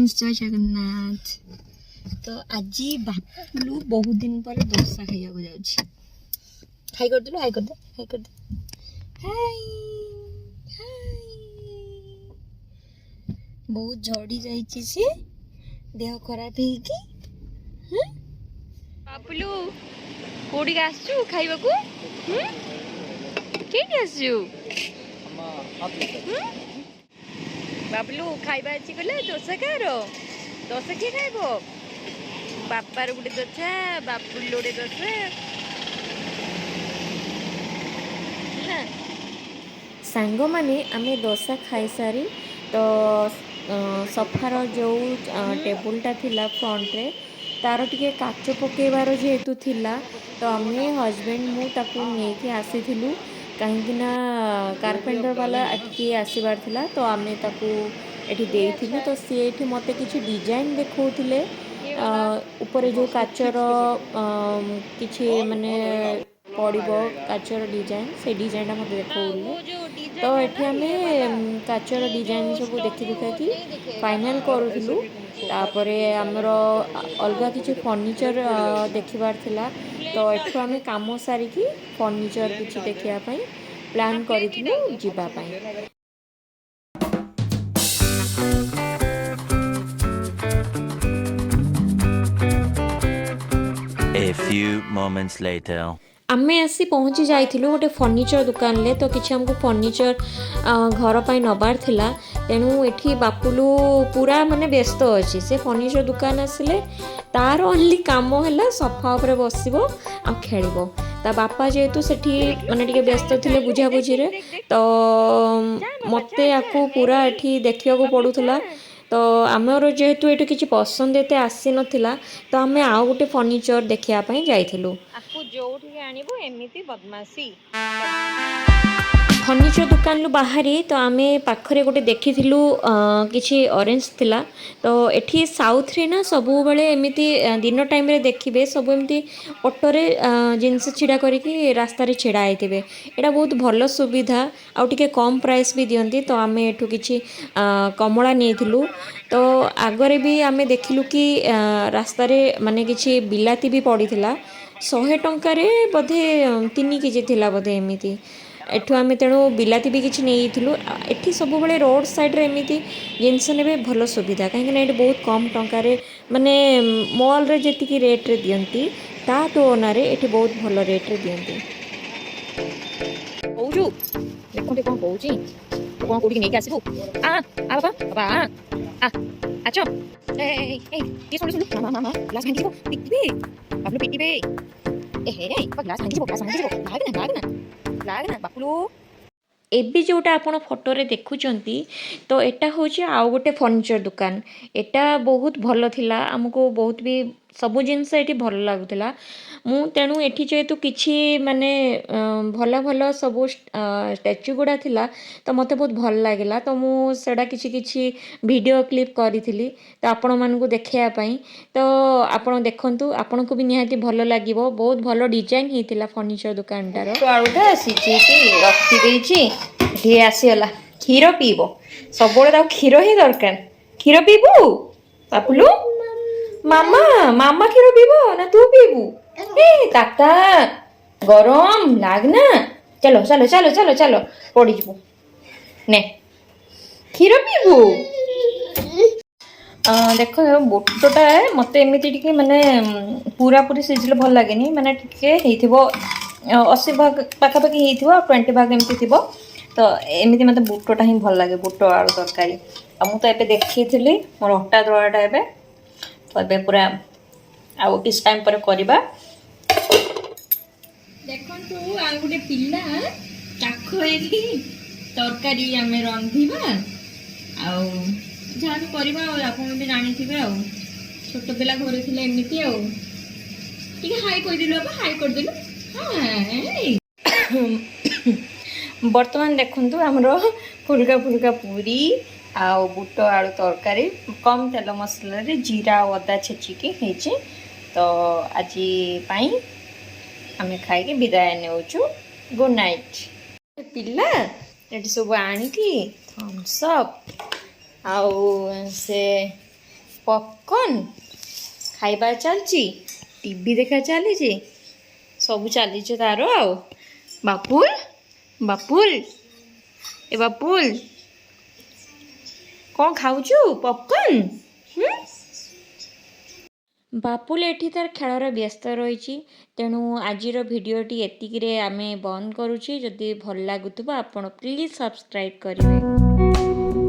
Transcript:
Friends जय जगन्नाथ। तो आज बापुलू बहुत दिन पर डोसा खाइया को जाउछि। हाय कर दे, हाय कर दे, हाय कर दे, हाय हाय। बहुत झड़ी जाइछि से देह खराब है कि। बापुलू कोडी आसछु खाइबा को? केडी आसछु? बाबलू खाइबा अच्छी गले दोसा खारो दोसा किए खाइब बापार गोटे दोसा बापुल गोटे दोसा सांग माने आमे दोसा खाई सारी तो सफार जो टेबुलटा थिला फ्रंट रे तार टिके काच पकेबार जेहेतु थिला तो आमे हस्बैंड मु ताकू नेकी आसीथिलु कहीं कारपेंटर वाला आटके आसबार थिला तो आमे ताकू एठी देइथिलु तो सी एठी मते किछि डिजाइन देखौथिले ऊपर जो काचर किछि माने पड़िबो काचर डिजाइन से डिजाइनटा मते देखौले तो एठी आमे काचर डिजाइन सब देखि देखा कि फाइनल करूथिलु तापरे हमर अलगा किछि फर्नीचर देखिबार थिला तो एठु आमे काम सारी कि फर्नीचर किछि देखिया पई प्लान करिथिलु जिबा पई। A few moments later. आमे आसी पहुँची जाइथिलु गोटे फर्नीचर दुकान ले तो किछि हमको फर्नीचर घर पाई नबार थिला तेणु एठी बापुलू पूरा माने व्यस्त अछि से फर्नीचर दुकान आसिले तार ओनली काम हैला सोफा ऊपर बसिबो आ खेलिबो ता बापा जेहेतु सेठी माने टिके व्यस्त थिले बुझा बुझी रे तो मते आकू पूरा एठी देखिया को पडुथला तो आमर जेहेतु ये किसी पसंद एते आसी नथिला तो आमे आउ गोटे फर्नीचर देखिया पई जाइथिलु आपु जोठी आनिबो एमिति बदमाशी फर्नीचर दुकान लु बाहरी तो आमे पाखरे गोटे देखिथिलु किछि ऑरेंज थिला तो एठी साउथ रे ना सबु बेले एमिति दिन टाइम रे देखिबे सब एमिति ऑटो रे जिंस छिडा करिकि रास्ता रे छिडा आइतिबे एटा बहुत भलो सुविधा आ टिके कम प्राइस भी दियंती तो आमे एठु किछि कमला नेथिलु तो आगरे भी आमे देखिलु कि रास्ता रे माने किछि बिलाती भी पड़ीथिला 100 टंका रे बोधे 3 केजी थिला बोधे एमिति एठु आमे तेणु बिलाती भी किछि नेइथिलु एठी सब बेले रोड साइड रे एमिति जिंस नेबे भलो सुविधा काहे कि एठी बहुत कम टंका रे माने मॉल रे जेतिकी रेट रे दियंती ता तुलना रे एठी बहुत भलो रेट रे दियंती ओजु देखो कोन कहूची कोन कोडी नेकी आसीबो आ बाबा बाबा आ आचो ए ये सुन सुन मामा ग्लास भांगी दिबो पिटिबे बाबलू पिटिबे ए हे ग्लास भांगी दिबो लागना बापुलू एबी जोटा आपण फोटो रे देखुचंती तो एटा होची आउ गोटे फर्नीचर दुकान एटा बहुत भलो थिला हमको बहुत भी सब जिनस एठी भलो लागुथिला मु तेणु एठी जेतु किछि माने भलो भलो सब स्टैच्यू गुडा थिला तो मते बहुत भल लागिला तो मु सेडा किछि किछि वीडियो क्लिप करिथिली तो आपण मानकु देखिया पई तो आपण देखंतु आपण को भी निहाती भलो लागिवो बहुत भलो डिजाइन हिथिला फर्नीचर दुकानटार तो आउटा सिची की रखि देछि ढे आसीला खीर पीबो सबोले ता खीर ही दरकार खीर पीबू बापुलू मामा मामा खीर पीबो ना तू पीबू ए काका गरम लागना चलो चलो चलो चलो चलो पड़ी जबू ने खीर पीबू देखो बोटटा मते एमिति टिके माने पूरा पूरी सिझले भल लागेनी माने टिके हेइथिबो 80 भाग पाखापाखि हेइथिबो 20 भाग एमिति थिबो तो एमिति मते बुटटा ही भल लागे बुट आलू तरकारी आ मु तो एबे देखिथिली मोर हटा दळाटा एबे तो एबे पूरा आउ किस टाइम पर करबा देखंतु आ गुटे पिल्ला काखरेथि तरकारी आमे रंधिबा आ जहाँ भी करबा आपन भी जानिथिबे आ छोट पिला घरे थिले एमिति आ ठीक हाई कर दिलु अब हाई कर दिलु हां बर्तमान देखंतु हमरो फुलका फुलका पूरी आ बुट आलू तरकारी कम तेल मसला रे जीरा अदा छेचिकी हेची तो आज पाई आमे खाई के विदाय नेउचु गुड नाइट पिल्ला एटी सब आनी की थम्स अप आउ से ପପକର୍ନ ଖାଇବା ଚାଲିଛି, ଟିଭି ଦେଖା ଚାଲିଛି, ସବୁ ଚାଲିଛି ତାର ଆଉ। ବାପୁଲ ବାପୁଲ ଏ ବାପୁଲ କ'ଣ ଖାଉଛୁ ପପକର୍ନ? ବାପୁଲ ଏଠି ତାର ଖେଳରେ ବ୍ୟସ୍ତ ରହିଛି। ତେଣୁ ଆଜିର ଭିଡ଼ିଓଟି ଏତିକିରେ ଆମେ ବନ୍ଦ କରୁଛି। ଯଦି ଭଲ ଲାଗୁଥିବ ଆପଣ ପ୍ଲିଜ୍ ସବସ୍କ୍ରାଇବ୍ କରିବେ।